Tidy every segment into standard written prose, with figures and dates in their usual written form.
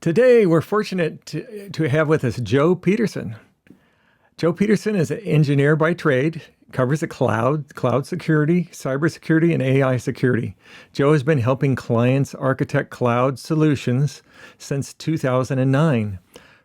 Today, we're fortunate to have with us Joe Peterson. Joe Peterson is an engineer by trade, covers the cloud security, cybersecurity, and AI security. Joe has been helping clients architect cloud solutions since 2009.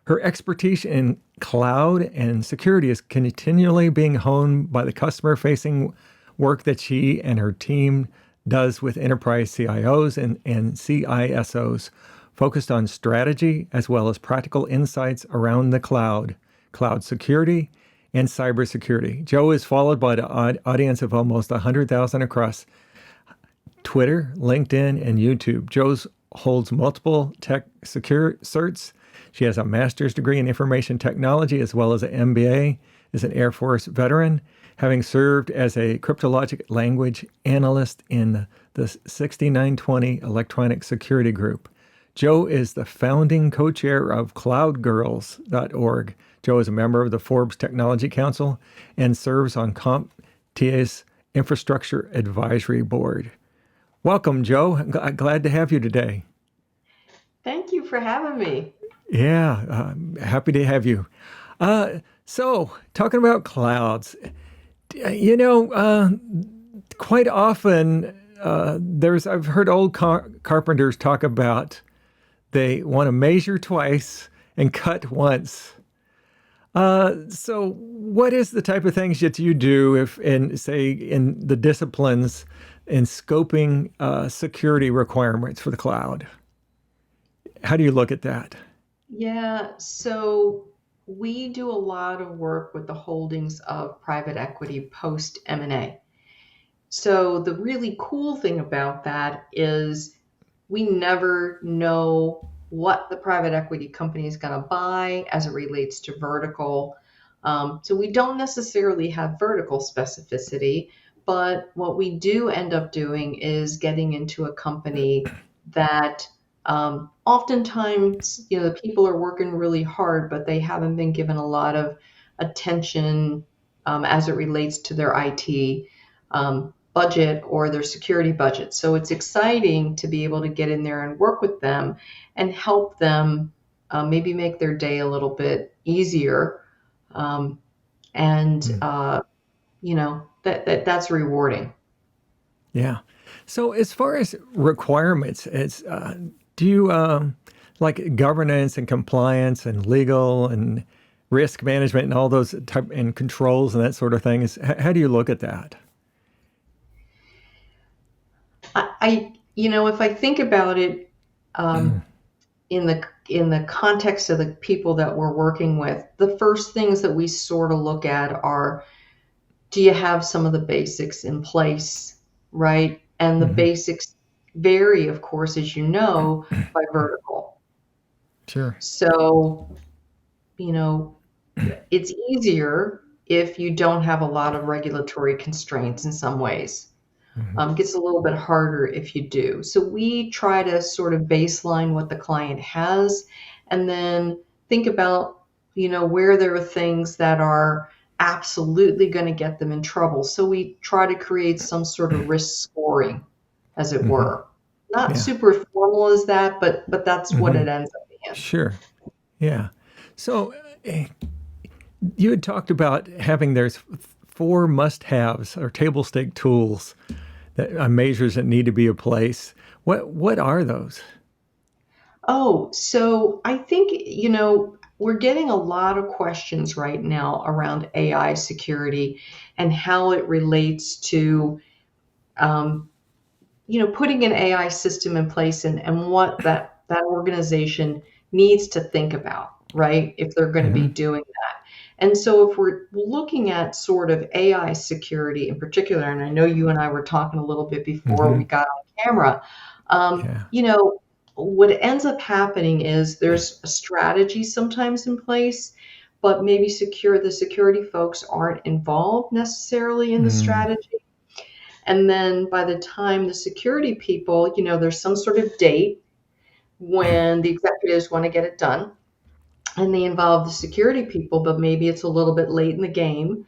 Her expertise in cloud and security is continually being honed by the customer-facing work that she and her team does with enterprise CIOs and CISOs, focused on strategy as well as practical insights around the cloud security, and cybersecurity. Joe is followed by an audience of almost 100,000 across Twitter, LinkedIn, and YouTube. Joe holds multiple tech secure certs. She has a master's degree in information technology as well as an MBA, is an Air Force veteran, having served as a Cryptologic Language Analyst in the 6920 Electronic Security Group. Joe is the founding co-chair of cloudgirls.org. Joe is a member of the Forbes Technology Council and serves on CompTIA's Infrastructure Advisory Board. Welcome, Joe. I'm glad to have you today. Thank you for having me. Yeah, happy to have you. So, talking about clouds, quite often I've heard old carpenters talk about they want to measure twice and cut once. So what is the type of things that you do in the disciplines in scoping security requirements for the cloud? How do you look at that? Yeah, so we do a lot of work with the holdings of private equity post M&A. So the really cool thing about that is we never know what the private equity company is going to buy as it relates to vertical. So we don't necessarily have vertical specificity, but what we do end up doing is getting into a company that oftentimes, the people are working really hard, but they haven't been given a lot of attention as it relates to their IT budget or their security budget. So it's exciting to be able to get in there and work with them and help them maybe make their day a little bit easier. That's rewarding. Yeah. So as far as requirements, do you like governance and compliance and legal and risk management and all those and controls and that sort of thing? How do you look at that? If I think about it in the context of the people that we're working with, the first things that we sort of look at are, do you have some of the basics in place, right? And the basics vary, of course, as you know, by vertical. Sure. So, it's easier if you don't have a lot of regulatory constraints in some ways. Gets a little bit harder if you do. So we try to sort of baseline what the client has and then think about, where there are things that are absolutely going to get them in trouble. So we try to create some sort of risk scoring, as it were. Not super formal as that, but that's what it ends up being. Sure. Yeah. So you had talked about having there's 4 must-haves or table stake tools measures that need to be in place. What are those? Oh, so I think, we're getting a lot of questions right now around AI security and how it relates to, putting an AI system in place and what that organization needs to think about, right? If they're going to be doing that. And so if we're looking at sort of AI security in particular, and I know you and I were talking a little bit before we got on camera, what ends up happening is there's a strategy sometimes in place, but maybe the security folks aren't involved necessarily in the strategy. And then by the time the security people, there's some sort of date when the executives want to get it done. And they involve the security people, but maybe it's a little bit late in the game,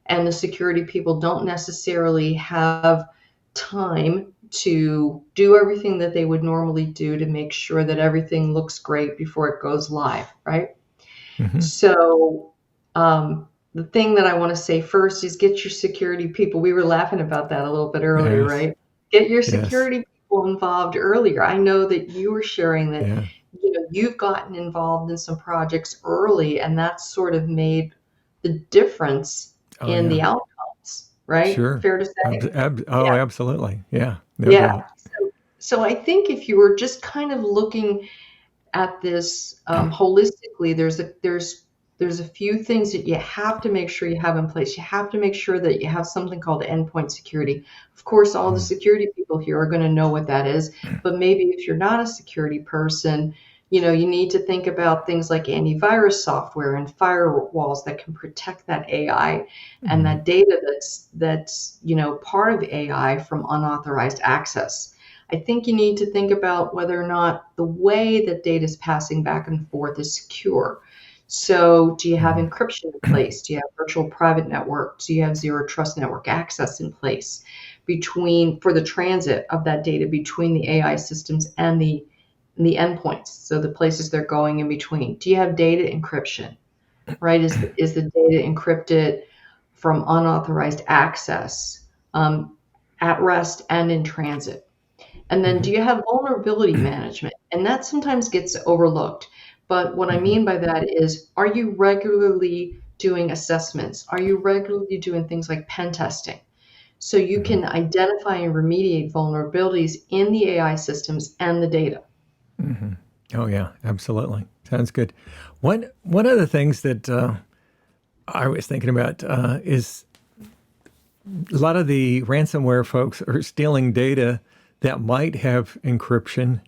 and the security people don't necessarily have time to do everything that they would normally do to make sure that everything looks great before it goes live, right? Hmm. So the thing that I want to say first is get your security people. We were laughing about that a little bit earlier, Yes. right? Get your Yes. security people involved earlier. I know that you were sharing that, Yeah. you've gotten involved in some projects early, and that's sort of made the difference Oh, in yeah. the outcomes, right? Sure. Fair to say? Oh, Yeah. absolutely. Yeah. No Yeah. doubt. So I think if you were just kind of looking at this holistically, there's a few things that you have to make sure you have in place. You have to make sure that you have something called endpoint security. Of course, all the Mm. security people here are going to know what that is, but maybe if you're not a security person, you need to think about things like antivirus software and firewalls that can protect that AI and Mm. that data that's part of AI from unauthorized access. I think you need to think about whether or not the way that data is passing back and forth is secure. So, do you have Mm. encryption in place? Do you have virtual private network? Do you have zero trust network access in place for the transit of that data between the AI systems and the endpoints? So the places they're going in between. Do you have data encryption? Right? Is the data encrypted from unauthorized access at rest and in transit? And then do Mhm. you have vulnerability management? And that sometimes gets overlooked. But what I Mhm. mean by that is, are you regularly doing assessments? Are you regularly doing things like pen testing? So you Mhm. can identify and remediate vulnerabilities in the AI systems and the data. Mhm. Oh, yeah, absolutely. Sounds good. One of the things that I was thinking about is a lot of the ransomware folks are stealing data that might have encryption,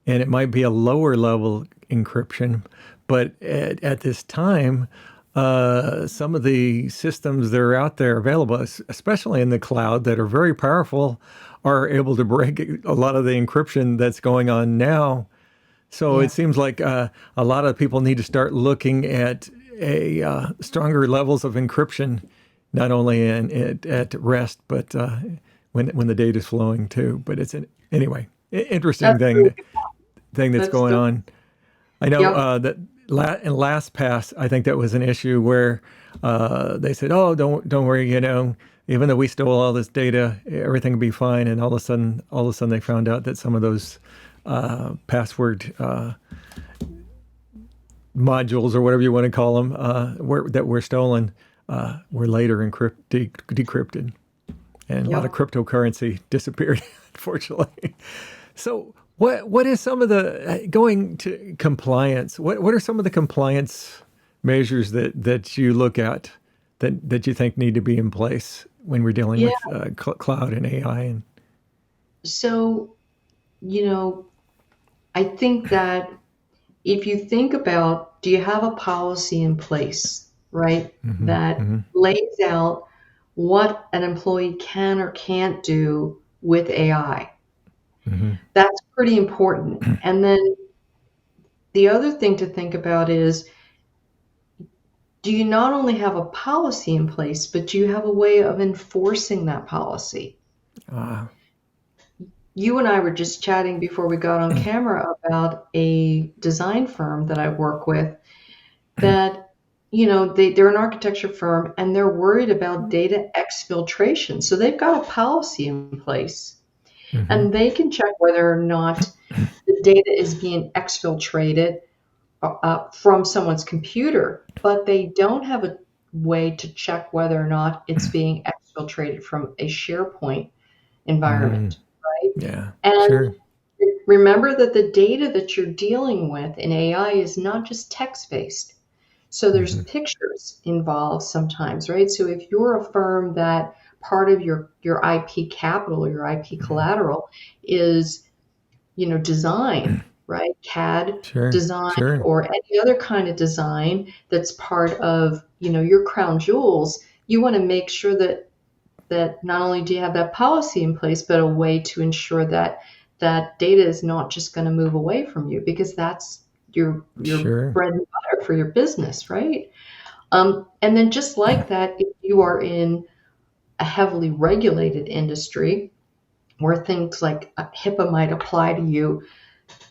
and it might be a lower level encryption. But at this time, some of the systems that are out there available, especially in the cloud, that are very powerful, are able to break a lot of the encryption that's going on now. So it Yeah, seems like a lot of people need to start looking at a stronger levels of encryption, not only at rest, but when the data is flowing too. But it's anyway interesting that's really good. thing that's That's going good. on. I know Yep. that in LastPass, I think that was an issue where they said, "Oh, don't worry, even though we stole all this data, everything will be fine." And all of a sudden, they found out that some of those password modules or whatever you want to call them that were stolen were later decrypted, and a lot of Yep. cryptocurrency disappeared, unfortunately. So, what is some of the going to compliance? What are some of the compliance measures that you look at that you think need to be in place when we're dealing Yeah. with cloud and AI? And So, you know, I think that if you think about, do you have a policy in place, right, hmm that hmm lays out what an employee can or can't do with AI? hmm That's pretty important. And then the other thing to think about is, do you not only have a policy in place, but do you have a way of enforcing that policy? uh, You and I were just chatting before we got on camera about a design firm that I work with that they're an architecture firm and they're worried about data exfiltration. So they've got a policy in place hmm and they can check whether or not the data is being exfiltrated from someone's computer, but they don't have a way to check whether or not it's being exfiltrated from a SharePoint mm, environment, right? yeah, And sure. remember that the data that you're dealing with in AI is not just text based. So there's hmm pictures involved sometimes, right? So if you're a firm that part of your IP capital or your IP collateral is, design, right? CAD Sure, design sure. or any other kind of design that's part of, your crown jewels, you want to make sure that not only do you have that policy in place, but a way to ensure that that data is not just going to move away from you because that's your Sure. bread and butter for your business, right? And then just like that, if you are in a heavily regulated industry, where things like HIPAA might apply to you,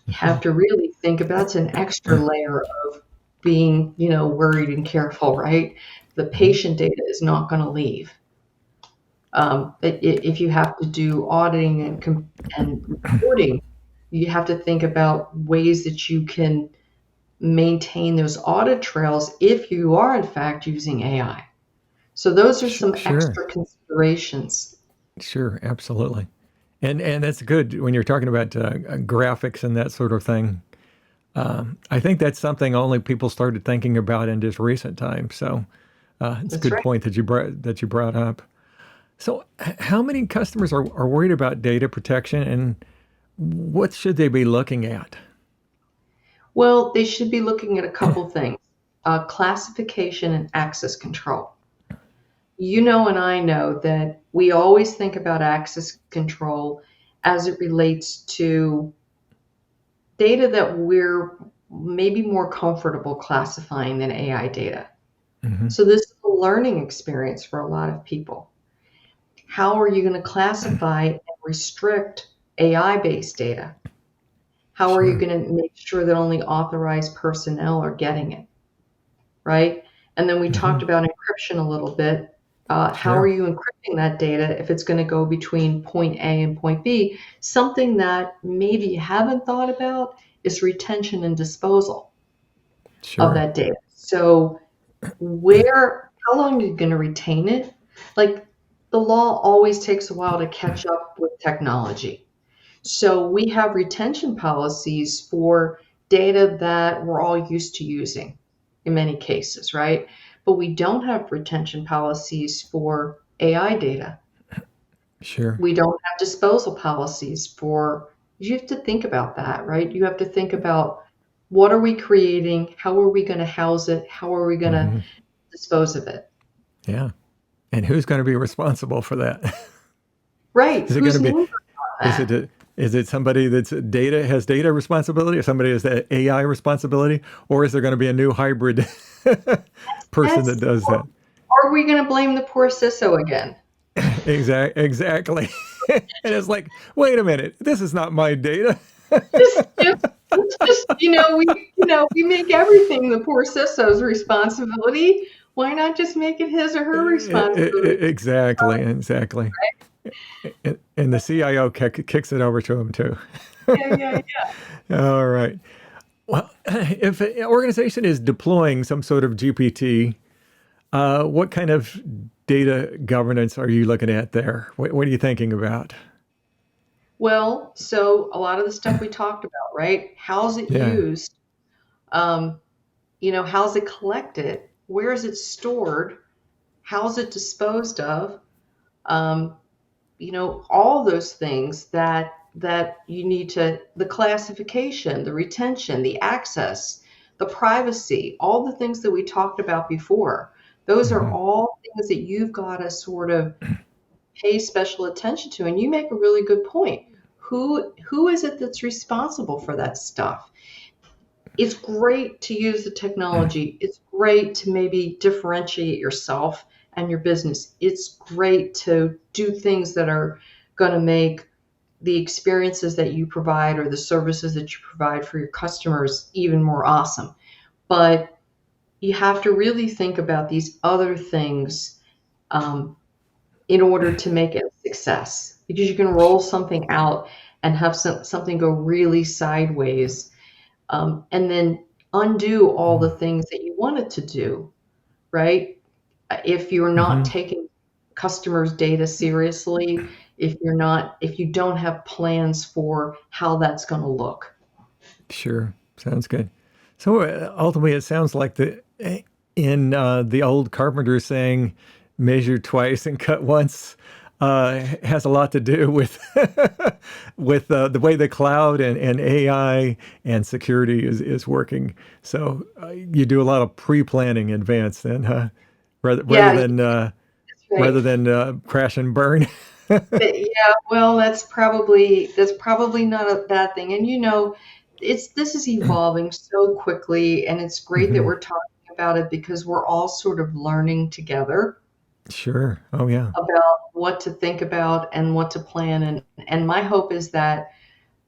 you Mhm. have to really think about it's an extra layer of being, worried and careful, right? The Mhm. patient data is not going to leave. If you have to do auditing and reporting, you have to think about ways that you can maintain those audit trails if you are in fact using AI. So those are some Sure, extra considerations. sure, absolutely. And that's good when you're talking about graphics and that sort of thing. I think that's something only people started thinking about in just recent times. So it's a That's good right. point that you brought up. So how many customers are worried about data protection, and what should they be looking at? Well, they should be looking at a couple things: classification and access control. You know, and I know that we always think about access control as it relates to data that we're maybe more comfortable classifying than AI data. Hmm. So, this is a learning experience for a lot of people. How are you going to classify and restrict AI based data? How are you Sure. going to make sure that only authorized personnel are getting it, right? And then we Hmm. talked about encryption a little bit. How are Sure. you encrypting that data if it's going to go between point A and point B? Something that maybe you haven't thought about is retention and disposal of Sure. that data. So, how long are you going to retain it? Like, the law always takes a while to catch up with technology. So we have retention policies for data that we're all used to using in many cases, right? But we don't have retention policies for AI data. Sure. We don't have disposal policies for, you have to think about that, right? You have to think about what are we creating? How are we going to house it? How are we going to Hmm. dispose of it? Yeah. And who's going to be responsible for that? Right. Is it going Whose to be? name is on Is that? it? Is it somebody that's data responsibility, or somebody has the AI responsibility, or is there going to be a new hybrid person that That's, does that? are we going to blame the poor CISO again? Exactly. And it's like, wait a minute, this is not my data. Just, it's just, we make everything the poor CISO's responsibility. Why not just make it his or her responsibility? Exactly, exactly. And the CIO kicks it over to him too. Yeah, yeah, yeah. All right. Well, if an organization is deploying some sort of GPT, what kind of data governance are you looking at there? What are you thinking about? Well, so a lot of the stuff we talked about, right? How's it Yeah. used? Um, how's it collected? Where is it stored? How's it disposed of? Um, all those things that you need to, the classification, the retention, the access, the privacy, all the things that we talked about before. Those are Hmm. all things that you've got to sort of pay special attention to. And you make a really good point. Who is it that's responsible for that stuff? It's great to use the technology. It's great to maybe differentiate yourself and your business. It's great to do things that are going to make the experiences that you provide or the services that you provide for your customers even more awesome. But you have to really think about these other things um, in order to make it a success, because you can roll something out and have something go really sideways, and then undo all the things that you wanted to do, right? If you're not Hmm. taking customers' data seriously, if you don't have plans for how that's going to look. Sure. Sounds good. So ultimately, it sounds like in the old carpenter saying, "Measure twice and cut once," has a lot to do with with the way the cloud and AI and security is working. So you do a lot of pre-planning in advance, then, huh? Rather rather Yeah, than uh, that's right. rather than crash and burn. Yeah, well, that's probably not a bad thing. And this is evolving so quickly, and it's great that Hmm. we're talking about it because we're all sort of learning together. Sure. Oh, yeah. about what to think about and what to plan. And my hope is that,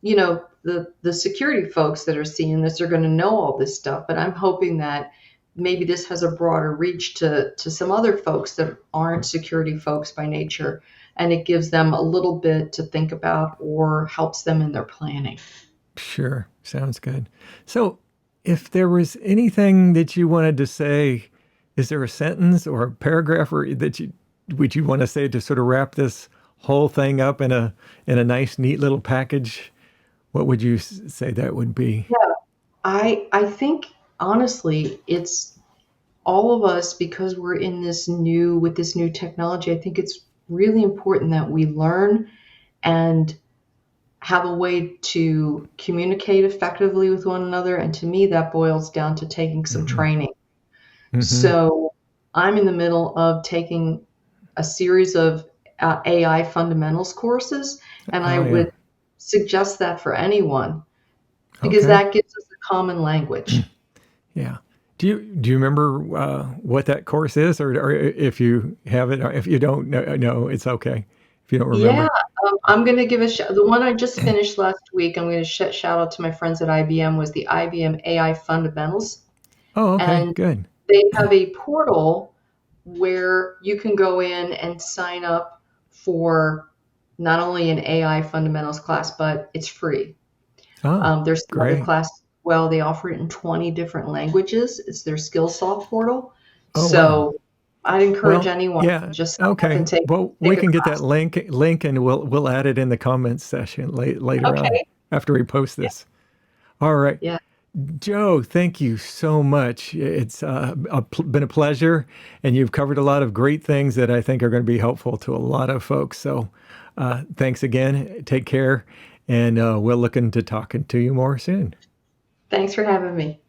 you know, the security folks that are seeing this are going to know all this stuff, but I'm hoping that maybe this has a broader reach to some other folks that aren't security folks by nature, and it gives them a little bit to think about or helps them in their planning. Sure. Sounds good. So, if there was anything that you wanted to say, is there a sentence or a paragraph or that you would you want to say to sort of wrap this whole thing up in a nice, neat little package? What would you say that would be? Yeah, I think honestly, it's all of us, because we're in this new with this new technology. I think it's really important that we learn and have a way to communicate effectively with one another. And to me, that boils down to taking some Hmm. training. Hmm. So I'm in the middle of taking a series of AI fundamentals courses, and I Oh, yeah. would suggest that for anyone because Okay. that gives us a common language. Yeah. Do you remember what that course is, or if you have it, or if you don't know, it's okay if you don't Yeah, remember. I'm going to give the one I just finished last week. I'm going to shout out to my friends at IBM, was the IBM AI Fundamentals, Oh, okay. and Good. they have a portal where you can go in and sign up for not only an AI fundamentals class, but it's free. Oh, There's some other great. classes. Well, they offer it in 20 different languages. It's their Skillsoft portal. Oh, wow. So I'd encourage Well, anyone to yeah. just sign up Okay. and Well, we take a can get that class. link, and we'll add it in the comments session later on Okay. after we post Yeah. this. All right. Yeah. Joe, thank you so much. It's been a pleasure, and you've covered a lot of great things that I think are going to be helpful to a lot of folks. So, thanks again. Take care, and we're looking to talking to you more soon. Thanks for having me.